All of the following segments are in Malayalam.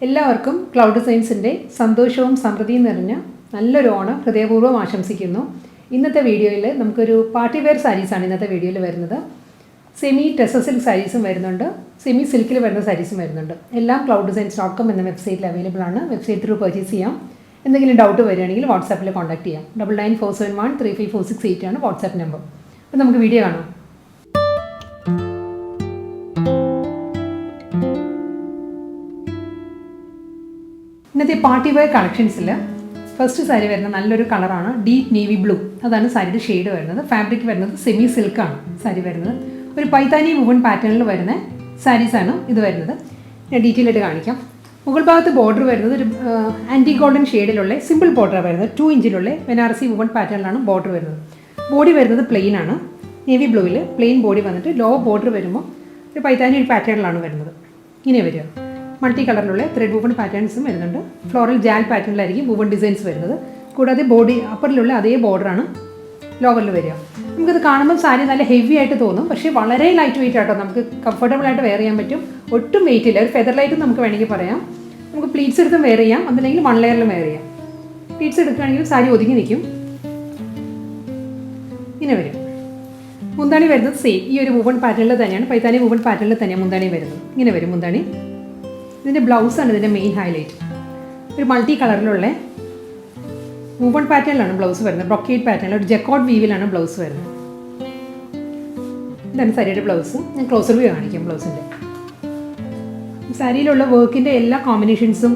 എല്ലാവർക്കും ക്ലൗഡ് ഡിസൈൻസിൻ്റെ സന്തോഷവും സമൃദ്ധിയും നിറഞ്ഞ നല്ലൊരു ഓണം ഹൃദയപൂർവ്വം ആശംസിക്കുന്നു. ഇന്നത്തെ വീഡിയോയിൽ നമുക്കൊരു പാർട്ടി വെയർ സാരീസാണ് ഇന്നത്തെ വീഡിയോയിൽ വരുന്നത്. സെമി ടെസർ സിൽക്ക് സാരീസും വരുന്നുണ്ട്, സെമി സിൽക്കിൽ വരുന്ന സാരീസും വരുന്നുണ്ട്. എല്ലാം clouddesigns.com എന്ന വെബ്സൈറ്റിൽ അവൈലബിൾ ആണ്. വെബ്സൈറ്റ് ത്രൂ പർച്ചേസ് ചെയ്യാം. എന്തെങ്കിലും ഡൗട്ട് വരികയാണെങ്കിൽ വാട്സാപ്പിൽ കോൺടാക്ട് ചെയ്യാം. 9947135468 ആണ് വാട്സാപ്പ് നമ്പർ. അപ്പോൾ നമുക്ക് വീഡിയോ കാണാം. ഇന്നത്തെ പാർട്ടി വെയർ കളക്ഷൻസിൽ ഫസ്റ്റ് സാരി വരുന്നത് നല്ലൊരു കളറാണ്, ഡീപ്പ് നേവി ബ്ലൂ. അതാണ് സാരിയുടെ ഷെയ്ഡ് വരുന്നത്. ഫാബ്രിക് വരുന്നത് സെമി സിൽക്കാണ് സാരി വരുന്നത്. ഒരു പൈത്താനി വുവൺ പാറ്റേണിൽ വരുന്ന സാരീസാണ് ഇത് വരുന്നത്. ഞാൻ ഡീറ്റെയിൽ ആയിട്ട് കാണിക്കാം. മുകൾ ഭാഗത്ത് ബോർഡർ വരുന്നത് ഒരു ആൻറ്റി ഗോൾഡൻ ഷെയ്ഡിലുള്ള സിമ്പിൾ ബോർഡറാണ് വരുന്നത്. 2 ഇഞ്ചിലുള്ള ബനാറസി വുവൺ പാറ്റേണിലാണ് ബോർഡർ വരുന്നത്. ബോഡി വരുന്നത് പ്ലെയിൻ ആണ്, നേവി ബ്ലൂവിൽ പ്ലെയിൻ ബോഡി വന്നിട്ട് ലോ ബോർഡർ വരുമ്പോൾ ഒരു പൈത്താനി ഒരു പാറ്റേണിലാണ് വരുന്നത്. ഇങ്ങനെ വരിക. മൾട്ടി കളറിലുള്ള ത്രെഡ് വുവൺ പാറ്റേൺസും വരുന്നുണ്ട്. ഫ്ലോറൽ ജാൽ പാറ്റേണിലായിരിക്കും വുവൺ ഡിസൈൻസ് വരുന്നത്. കൂടാതെ ബോഡി അപ്പറിലുള്ള അതേ ബോർഡറാണ് ലോവറിൽ വരിക. നമുക്കത് കാണുമ്പോൾ സാരി നല്ല ഹെവി ആയിട്ട് തോന്നും, പക്ഷേ വളരെ ലൈറ്റ് വെയിറ്റ് ആട്ടോ. നമുക്ക് കംഫർട്ടബിൾ ആയിട്ട് വെയർ ചെയ്യാൻ പറ്റും. ഒട്ടും വെയിറ്റ് ഇല്ല. ഒരു ഫെദർ ലൈറ്റും നമുക്ക് വേണമെങ്കിൽ പറയാം. നമുക്ക് പ്ലീറ്റ്സ് എടുത്തും വെയർ ചെയ്യാം, അതല്ലെങ്കിൽ 1 ലെയറിലും വെയർ ചെയ്യാം. പ്ലീറ്റ്സ് എടുക്കുകയാണെങ്കിൽ സാരി ഒതുങ്ങി നിൽക്കും. ഇങ്ങനെ വരും. മുന്താണി വരുന്നത് സെയിം ഈ ഒരു വുവൺ പാറ്റേണിൽ തന്നെയാണ്, പൈത്താനി വുവൺ പാറ്റേണിൽ തന്നെയാണ് മുന്താണി വരുന്നത്. ഇങ്ങനെ വരും മുന്താണി. ഇതിൻ്റെ ബ്ലൗസാണ് ഇതിൻ്റെ മെയിൻ ഹൈലൈറ്റ്. ഒരു മൾട്ടി കളറിലുള്ള വുവൺ പാറ്റേണിലാണ് ബ്ലൗസ് വരുന്നത്. ബ്രൊക്കേഡ് പാറ്റേണിൽ ഒരു ജക്കോട്ട് വീവിലാണ് ബ്ലൗസ് വരുന്നത്. ഇതാണ് സാരിയുടെ ബ്ലൗസ്. ഞാൻ ക്ലോസർ വ്യൂ കാണിക്കാം ബ്ലൗസിൻ്റെ. സാരിയിലുള്ള വർക്കിൻ്റെ എല്ലാ കോമ്പിനേഷൻസും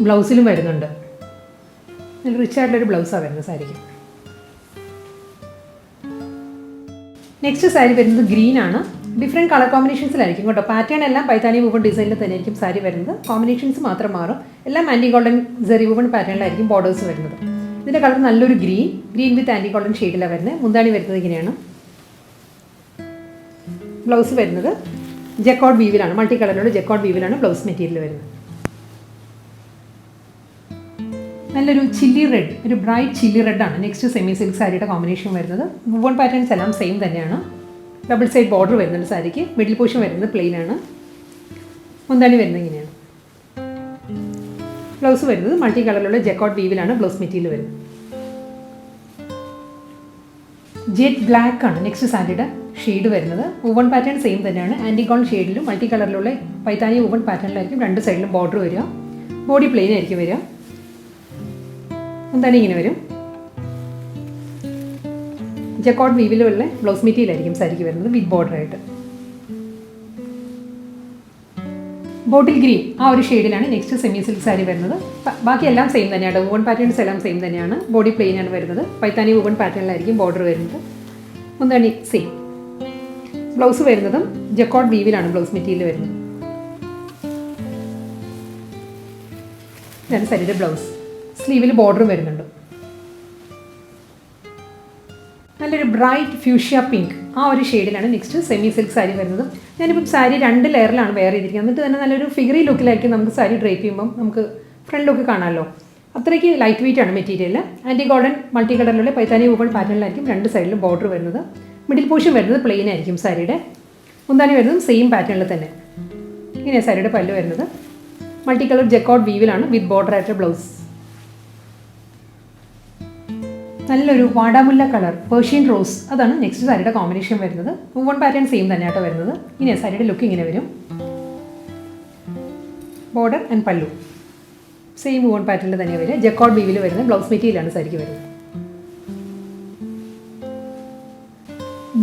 ബ്ലൗസിലും വരുന്നുണ്ട്. നല്ല റിച്ച് ആയിട്ടുള്ളൊരു ബ്ലൗസാണ് വരുന്നത് സാരിക്ക്. നെക്സ്റ്റ് സാരി വരുന്നത് ഗ്രീൻ ആണ്. ഡിഫറെൻറ്റ് കളർ കോമ്പിനേഷൻസിലായിരിക്കും കേട്ടോ. പാറ്റേൺ എല്ലാം പൈത്താനി വുവൺ ഡിസൈനിൽ തന്നെ ആയിരിക്കും സാരി വരുന്നത്. കോമ്പിനേഷൻസ് മാത്രം മാറും. എല്ലാം ആൻറ്റി ഗോൾഡൻ സെറി വുവൺ പാറ്റേണിലായിരിക്കും ബോർഡേഴ്സ് വരുന്നത്. ഇതിൻ്റെ കളർ നല്ലൊരു ഗ്രീൻ വിത്ത് ആൻറ്റി ഗോൾഡൻ ഷെയ്ഡിലാണ് വരുന്നത്. മുന്താണി വരുന്നത് ഇങ്ങനെയാണ്. ബ്ലൗസ് വരുന്നത് ജക്കോട്ട് വീവിലാണ്, മൾട്ടി കളറിലുള്ള ജക്കോട്ട് വീവിലാണ് ബ്ലൗസ് മെറ്റീരിയൽ വരുന്നത്. നല്ലൊരു ചില്ലി റെഡ്, ഒരു ബ്രൈറ്റ് ചില്ലി റെഡാണ് നെക്സ്റ്റ് സെമി സിൽക്ക് സാരിയുടെ കോമ്പിനേഷൻ വരുന്നത്. വുവൺ പാറ്റേൺസ് എല്ലാം സെയിം തന്നെയാണ്. ഡബിൾ സൈഡ് ബോർഡർ വരുന്നുണ്ട് സാരിക്ക്. മിഡിൽ പോർഷൻ വരുന്നത് പ്ലെയിൻ ആണ്. മുന്താണി വരുന്നത് ഇങ്ങനെയാണ്. ബ്ലൗസ് വരുന്നത് മൾട്ടി കളറിലുള്ള ജക്കോട്ട് വീവിലാണ് ബ്ലൗസ് മെറ്റീരിയൽ വരുന്നത്. ജെറ്റ് ബ്ലാക്ക് ആണ് നെക്സ്റ്റ് സാരിയുടെ ഷെയ്ഡ് വരുന്നത്. വുവൺ പാറ്റേൺ സെയിം തന്നെയാണ്. ആൻറ്റി ഗോൾഡ് ഷെയ്ഡിലും മൾട്ടി കളറിലുള്ള പൈത്താനി വുവൺ പാറ്റേണിലായിരിക്കും രണ്ട് സൈഡിലും ബോർഡർ വരിക. ബോഡി പ്ലെയിൻ ആയിരിക്കും വരിക. മുന്താണി ഇങ്ങനെ വരും. ജക്കോട്ട് വീവിലുള്ള ബ്ലൗസ് മെറ്റീരിയൽ ആയിരിക്കും സാരിക്ക് വരുന്നത് വിത്ത് ബോർഡറായിട്ട്. ബോട്ടിൽ ഗ്രീൻ ആ ഒരു ഷെയ്ഡിലാണ് നെക്സ്റ്റ് സെമി സിൽക്ക് സാരി വരുന്നത്. ബാക്കി എല്ലാം സെയിം തന്നെയാണ്. വുവൺ പാറ്റേൺസ് എല്ലാം സെയിം തന്നെയാണ്. ബോഡി പ്ലെയിൻ ആണ് വരുന്നത്. പൈത്താനി വുവൺ പാറ്റേണിലായിരിക്കും ബോർഡർ വരുന്നത്. മുന്താണി സെയിം. ബ്ലൗസ് വരുന്നതും ജക്കോട്ട് വീവിലാണ് ബ്ലൗസ് മെറ്റീരിയൽ വരുന്നത്. ഇതാണ് സാരിയുടെ ബ്ലൗസ്. സ്ലീവിൽ ബോർഡറും വരുന്നുണ്ട്. നല്ലൊരു ബ്രൈറ്റ് ഫ്യൂഷ്യ പിങ്ക് ആ ഒരു ഷെയ്ഡിലാണ് നെക്സ്റ്റ് സെമി സിൽക്ക് സാരി വരുന്നത്. ഞാനിപ്പം സാരി 2 ലെയറിലാണ് വെയർ ചെയ്തിരിക്കുന്നത്. എന്നിട്ട് തന്നെ നല്ലൊരു ഫിഗറി ലുക്കിലായിരിക്കും നമുക്ക് സാരി ഡ്രേപ്പ് ചെയ്യുമ്പം നമുക്ക് ഫ്രണ്ട് ലുക്ക് കാണാമല്ലോ. അത്രയ്ക്ക് ലൈറ്റ് വെയിറ്റ് ആണ് മെറ്റീരിയൽ. ആൻറ്റി ഗോൾഡൻ മൾട്ടി കളറിലുള്ള പൈത്താനി വുവൺ പാറ്റേണിലായിരിക്കും രണ്ട് സൈഡിലും ബോർഡർ വരുന്നത്. മിഡിൽ പോർഷൻ വരുന്നത് പ്ലെയിൻ ആയിരിക്കും സാരിയുടെ. മുന്താണി വരുന്നതും സെയിം പാറ്റേണിൽ തന്നെ. ഇങ്ങനെയാണ് സാരിയുടെ പല്ല് വരുന്നത്. മൾട്ടി കളർ ജക്കോട്ട് വീവിലാണ് വിത്ത് ബോർഡർ ആയിട്ട് ബ്ലൗസ്. നല്ലൊരു വാടാമുല്ല കളർ പേർഷ്യൻ റോസ്, അതാണ് നെക്സ്റ്റ് സാരിയുടെ കോമ്പിനേഷൻ വരുന്നത്. വുവൺ പാറ്റേൺ സെയിം തന്നെയാട്ടോ വരുന്നത്. ഇങ്ങനെ സാരിയുടെ ലുക്ക് ഇങ്ങനെ വരും. Border and pallu same woven പാറ്റേണിൽ തന്നെ വരിക. ജക്കോട്ട് വീവിൽ വരുന്ന ബ്ലൗസ് മെറ്റീരിയലാണ് സാരിക്ക് വരുന്നത്.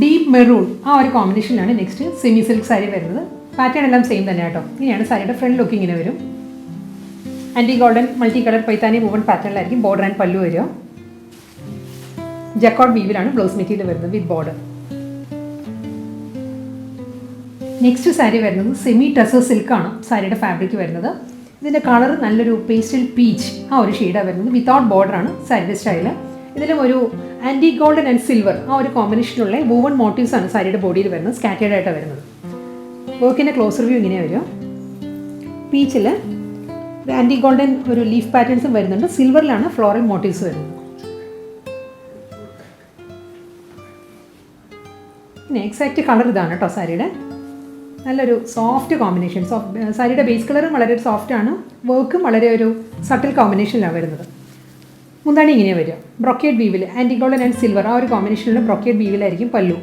ഡീപ്പ് മെറൂൺ ആ ഒരു കോമ്പിനേഷനിലാണ് നെക്സ്റ്റ് സെമി സിൽക്ക് സാരി വരുന്നത്. പാറ്റേൺ എല്ലാം സെയിം തന്നെയാട്ടോ. ഇങ്ങനെയാണ് സാരിയുടെ ഫ്രണ്ട് ലുക്ക് ഇങ്ങനെ വരും. Antique golden multi colour Paithani woven പാറ്റേണിലായിരിക്കും ബോർഡർ ആൻഡ് പല്ലു വരിക. ജക്കോട്ട് വീവിലാണ് ബ്ലൗസ് മെറ്റീരിയൽ വരുന്നത് വിത്ത് ബോർഡർ. നെക്സ്റ്റ് സാരി വരുന്നത് സെമി ടെസർ സിൽക്കാണ് സാരിയുടെ ഫാബ്രിക് വരുന്നത്. ഇതിൻ്റെ കളർ നല്ലൊരു പേസ്റ്റൽ പീച്ച് ആ ഒരു ഷെയ്ഡാണ് വരുന്നത്. വിത്തൗട്ട് ബോർഡറാണ് സാരിയുടെ സ്റ്റൈല്. ഇതിലും ഒരു ആൻറ്റി ഗോൾഡൻ ആൻഡ് സിൽവർ ആ ഒരു കോമ്പിനേഷനുള്ള വുവൺ മോട്ടീവ്സ് ആണ് സാരിയുടെ ബോഡിയിൽ വരുന്നത്. സ്കാറ്റേഡ് ആയിട്ടാണ് വരുന്നത്. വർക്കിൻ്റെ ക്ലോസർ വ്യൂ ഇങ്ങനെ വരും. പീച്ചിൽ ആൻറ്റി ഗോൾഡൻ ഒരു ലീഫ് പാറ്റേൺസും വരുന്നുണ്ട്. സിൽവറിലാണ് ഫ്ലോറൽ മോട്ടീവ്സ് വരുന്നത്. പിന്നെ എക്സാക്റ്റ് കളർ ഇതാണ് കേട്ടോ സാരിയുടെ. നല്ലൊരു സോഫ്റ്റ് കോമ്പിനേഷൻ. സാരിയുടെ ബേസ് കളറും വളരെ സോഫ്റ്റ് ആണ്. വർക്കും വളരെ ഒരു സട്ടിൽ കോമ്പിനേഷനിലാണ് വരുന്നത്. മുന്താണി ഇങ്ങനെ വരിക, brocade വീവിൽ anti golden and silver ആ ഒരു കോമ്പിനേഷനിലുള്ള ബ്രൊക്കേഡ് വീവിലായിരിക്കും പല്ലു.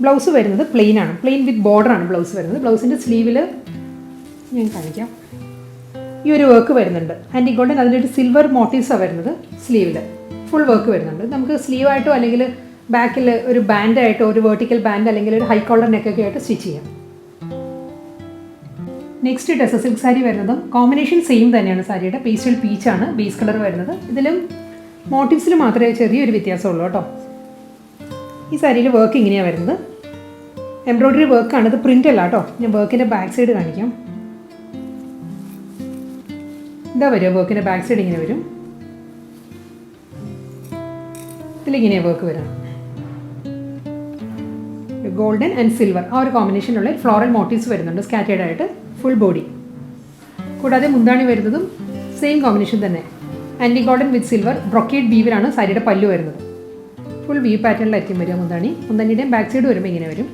ബ്ലൗസ് വരുന്നത് പ്ലെയിൻ ആണ്, പ്ലെയിൻ വിത്ത് ബോർഡറാണ് ബ്ലൗസ് വരുന്നത്. ബ്ലൗസിൻ്റെ സ്ലീവിൽ ഞാൻ കാണിക്കാം, ഈ ഒരു വർക്ക് വരുന്നുണ്ട് ആൻറ്റി ഗോൾഡൻ, അതിലൊരു സിൽവർ മോട്ടീവ്സാണ് വരുന്നത്. സ്ലീവിൽ ഫുൾ വർക്ക് വരുന്നുണ്ട്. നമുക്ക് സ്ലീവായിട്ടോ അല്ലെങ്കിൽ ബാക്കിൽ ഒരു ബാൻഡായിട്ടോ, ഒരു വെർട്ടിക്കൽ ബാൻഡ് അല്ലെങ്കിൽ ഒരു ഹൈ കോളർ നെക്കൊക്കെ ആയിട്ട് സ്റ്റിച്ച് ചെയ്യാം. നെക്സ്റ്റ് ടെസർ സിൽക്ക് സാരി വരുന്നതും കോമ്പിനേഷൻ സെയിം തന്നെയാണ്. സാരിയുടെ പേസ്റ്റൽ പീച്ചാണ് ബേസ് കളർ വരുന്നത്. ഇതിലും മോട്ടീവ്സിൽ മാത്രമേ ചെറിയൊരു വ്യത്യാസമുള്ളൂ കേട്ടോ. ഈ സാരിയിൽ വർക്ക് ഇങ്ങനെയാണ് വരുന്നത്, എംബ്രോയ്ഡറി വർക്കാണ്, ഇത് പ്രിൻ്റ് അല്ല കേട്ടോ. ഞാൻ വർക്കിൻ്റെ ബാക്ക് സൈഡ് കാണിക്കാം. ഇതാ വരിക, വർക്കിൻ്റെ ബാക്ക് സൈഡ് ഇങ്ങനെ വരും, ഇതിലിങ്ങനെയാണ് വർക്ക് വരാം. ഗോൾഡൻ ആൻഡ് സിൽവർ ആ ഒരു കോമ്പിനേഷനുള്ള ഫ്ലോറൽ മോട്ടീവ്സ് വരുന്നുണ്ട് സ്കാറ്റേഡ് ആയിട്ട് ഫുൾ ബോഡി. കൂടാതെ മുന്താണി വരുന്നതും സെയിം കോമ്പിനേഷൻ തന്നെ, antique golden with silver brocade വീവിലാണ് സാരിയുടെ പല്ലു വരുന്നത്. ഫുൾ വീവ് പാറ്റേണിലായിരിക്കും വരിക മുന്താണി. മുന്താണിയുടെയും ബാക്ക് സൈഡ് വരുമ്പോൾ ഇങ്ങനെ വരും.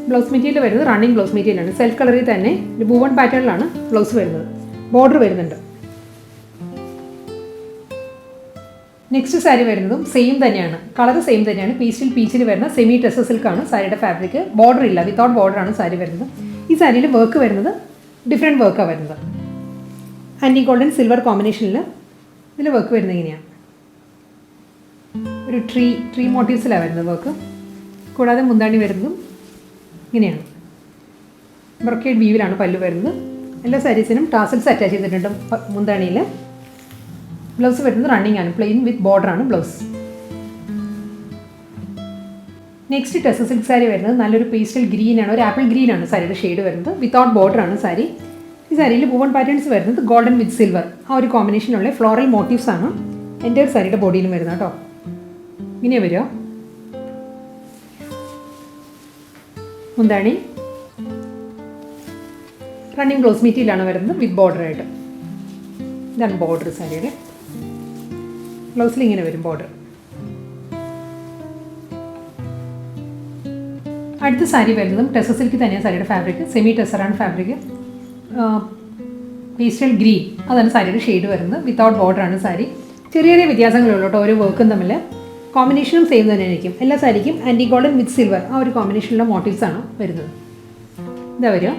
ബ്ലൗസ് മെറ്റീരിയൽ വരുന്നത് റണ്ണിങ് ബ്ലൗസ് മെറ്റീരിയലാണ്. സെൽഫ് കളറിൽ തന്നെ ഒരു ബൂവൺ പാറ്റേണിലാണ് ബ്ലൗസ് വരുന്നത്. ബോർഡർ വരുന്നുണ്ട്. നെക്സ്റ്റ് സാരി വരുന്നതും സെയിം തന്നെയാണ്, കളർ സെയിം തന്നെയാണ്. പീച്ചിൽ പീച്ചിൽ വരുന്ന സെമി ടെസർ സിൽക്കാണ് സാരിയുടെ ഫാബ്രിക്. ബോർഡർ ഇല്ല, വിത്തൗട്ട് ബോർഡറാണ് സാരി വരുന്നത്. ഈ സാരിയിൽ വർക്ക് വരുന്നത് ഡിഫറെൻറ്റ് വർക്കാണ് വരുന്നത്. ആൻറ്റി ഗോൾഡൻ സിൽവർ കോമ്പിനേഷനിൽ ഇതിൽ വർക്ക് വരുന്നത് ഇങ്ങനെയാണ്, ഒരു ട്രീ മോട്ടീവ്സിലാണ് വരുന്നത് വർക്ക്. കൂടാതെ മുന്താണി വരുന്നതും ഇങ്ങനെയാണ്, ബ്രൊക്കേഡ് വീവിലാണ് പല്ലു വരുന്നത്. എല്ലാ സാരീസിനും ടാസൽസ് അറ്റാച്ച് ചെയ്തിട്ടുണ്ട് മുന്താണിയിൽ. ബ്ലൗസ് വരുന്നത് റണ്ണിങ് ആണ്, പ്ലെയിൻ വിത്ത് ബോർഡറാണ് blouse. Next tissue silk sari വരുന്നത് നല്ലൊരു പേസ്റ്റൽ ഗ്രീൻ ആണ്, ഒരു ആപ്പിൾ ഗ്രീൻ ആണ് സാരിയുടെ ഷെയ്ഡ് വരുന്നത്. വിത്തൗട്ട് ബോർഡറാണ് സാരി. ഈ സാരിയിൽ വുവൺ പാറ്റേൺസ് വരുന്നത് ഗോൾഡൻ വിത്ത് സിൽവർ ആ ഒരു കോമ്പിനേഷനുള്ള ഫ്ലോറൽ മോട്ടീവ്സ് ആണ് എൻ്റെ സാരിയുടെ ബോഡിയിലും വരുന്നത് കേട്ടോ. ഇങ്ങനെ വരിക മുന്താണി റണ്ണിങ് ബ്ലൗസ് മെറ്റീരിയലാണ് വരുന്നത് വിത്ത് ബോർഡറായിട്ട്. ഇതാണ് ബോർഡർ സാരിയുടെ. ബ്ലൗസിൽ ഇങ്ങനെ വരും ബോർഡർ. അടുത്ത സാരി വരുന്നതും ടെസർ സിൽക്ക് തന്നെയാണ് സാരിയുടെ ഫാബ്രിക്. സെമി ടെസറാണ് ഫാബ്രിക്. പേസ്റ്റൽ ഗ്രീൻ അതാണ് സാരിയുടെ ഷെയ്ഡ് വരുന്നത്. വിത്തൗട്ട് ബോർഡറാണ് സാരി. ചെറിയ ചെറിയ വ്യത്യാസങ്ങളുള്ളൂ കേട്ടോ ഓരോ വർക്കും തമ്മിൽ. കോമ്പിനേഷനും സെയിം തന്നെ ആയിരിക്കും. എല്ലാ സാരിക്കും ആൻറ്റി ഗോൾഡൻ വിത്ത് സിൽവർ ആ ഒരു കോമ്പിനേഷനിലുള്ള മോട്ടീവ്സ് ആണ് വരുന്നത്. ഇതാ വരിക.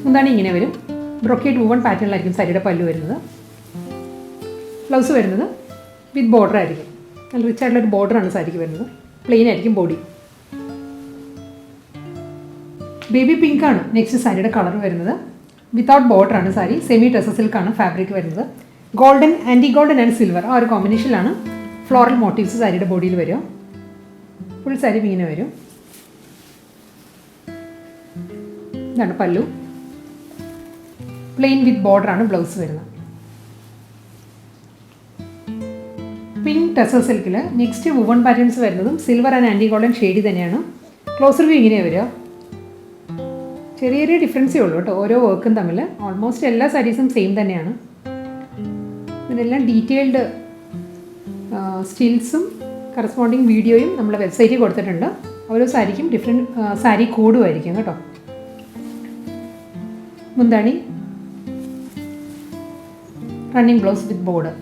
മുന്താണി ഇങ്ങനെ വരും, ബ്രൊക്കേഡ് വുവൺ പാറ്റേണിലായിരിക്കും സാരിയുടെ പല്ലു വരുന്നത്. ബ്ലൗസ് വരുന്നത് വിത്ത് ബോർഡർ ആയിരിക്കും. നല്ല റിച്ച് ആയിട്ടുള്ളൊരു ബോർഡറാണ് സാരിക്ക് വരുന്നത്. പ്ലെയിൻ ആയിരിക്കും ബോഡി. ബേബി പിങ്ക് ആണ് നെക്സ്റ്റ് സാരിയുടെ കളർ വരുന്നത്. വിത്തൗട്ട് ബോർഡറാണ് സാരി. സെമി ടെസർ സിൽക്കാണ് ഫാബ്രിക് വരുന്നത്. Golden antique golden and silver ആ ഒരു കോമ്പിനേഷനിലാണ് ഫ്ലോറൽ മോട്ടീവ്സ് സാരിയുടെ ബോഡിയിൽ വരും. ഫുൾ സാരി ഇങ്ങനെ വരും. ഇതാണ് പല്ലു. പ്ലെയിൻ വിത്ത് ബോർഡറാണ് ബ്ലൗസ് വരുന്നത്. പിങ്ക് ടെസർ സിൽക്കിൽ നെക്സ്റ്റ് വുവൺ പാറ്റേൺസ് വരുന്നതും silver and antique golden shade തന്നെയാണ്. ക്ലോസർ വ്യൂ ഇങ്ങനെ വരിക. ചെറിയ ചെറിയ ഡിഫറൻസേ ഉള്ളൂ കേട്ടോ ഓരോ വർക്കും തമ്മിൽ. ഓൾമോസ്റ്റ് എല്ലാ സാരീസും സെയിം തന്നെയാണ്. ഇതിനെല്ലാം ഡീറ്റെയിൽഡ് സ്റ്റിൽസും കറസ്പോണ്ടിങ് വീഡിയോയും നമ്മളെ വെബ്സൈറ്റിൽ കൊടുത്തിട്ടുണ്ട്. ഓരോ സാരിക്കും ഡിഫറെൻറ്റ് സാരി കോഡും ആയിരിക്കും കേട്ടോ. മുന്താണി running blouse with border.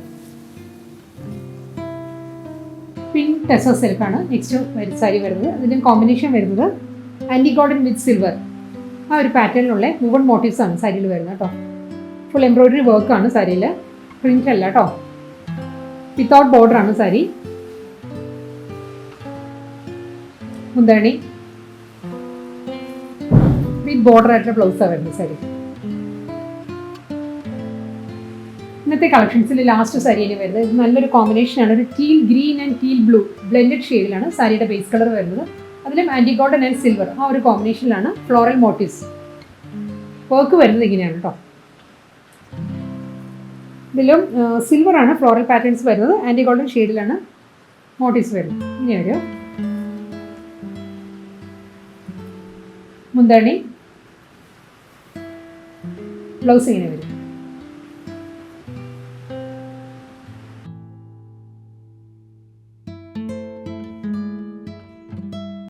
Pink tissue സിൽക്കാണ് നെക്സ്റ്റ് സാരി വരുന്നത്. അതിൻ്റെ കോമ്പിനേഷൻ വരുന്നത് ആൻറ്റി ഗോൾഡൻ വിത്ത് സിൽവർ ആ ഒരു പാറ്റേണിലുള്ള വുവൺ മോട്ടീവ്സ് ആണ് സാരിയിൽ വരുന്നത് കേട്ടോ. ഫുൾ എംബ്രോയ്ഡറി വർക്കാണ് സാരിയിൽ, പ്രിൻ്റ് അല്ല കേട്ടോ. വിത്തൗട്ട് ബോർഡറാണ് സാരി. മുന്താണി വിത്ത് ബോർഡർ ആയിട്ടുള്ള ബ്ലൗസാണ് വരുന്നത് സാരി. ഇന്നത്തെ കളക്ഷൻസിൽ ലാസ്റ്റ് സാരിയിൽ വരുന്നത് ഇത് നല്ലൊരു കോമ്പിനേഷനാണ്. ഒരു teal green and teal blue blended ഷെയ്ഡിലാണ് സാരിയുടെ ബേസ് കളർ വരുന്നത്. അതിലും ആൻറ്റി ഗോൾഡൻ ആൻഡ് സിൽവർ ആ ഒരു കോമ്പിനേഷനിലാണ് ഫ്ലോറൽ മോട്ടീവ്സ്. വർക്ക് വരുന്നത് ഇങ്ങനെയാണ് കേട്ടോ. ഇതിലും സിൽവർ ആണ് ഫ്ലോറൽ പാറ്റേൺസ് വരുന്നത്. ആൻറ്റി ഗോൾഡൻ ഷെയ്ഡിലാണ് മോട്ടീവ്സ് വരുന്നത്. ഇങ്ങനെ വരും. മുന്താണി ബ്ലൗസ് ഇങ്ങനെ വരും.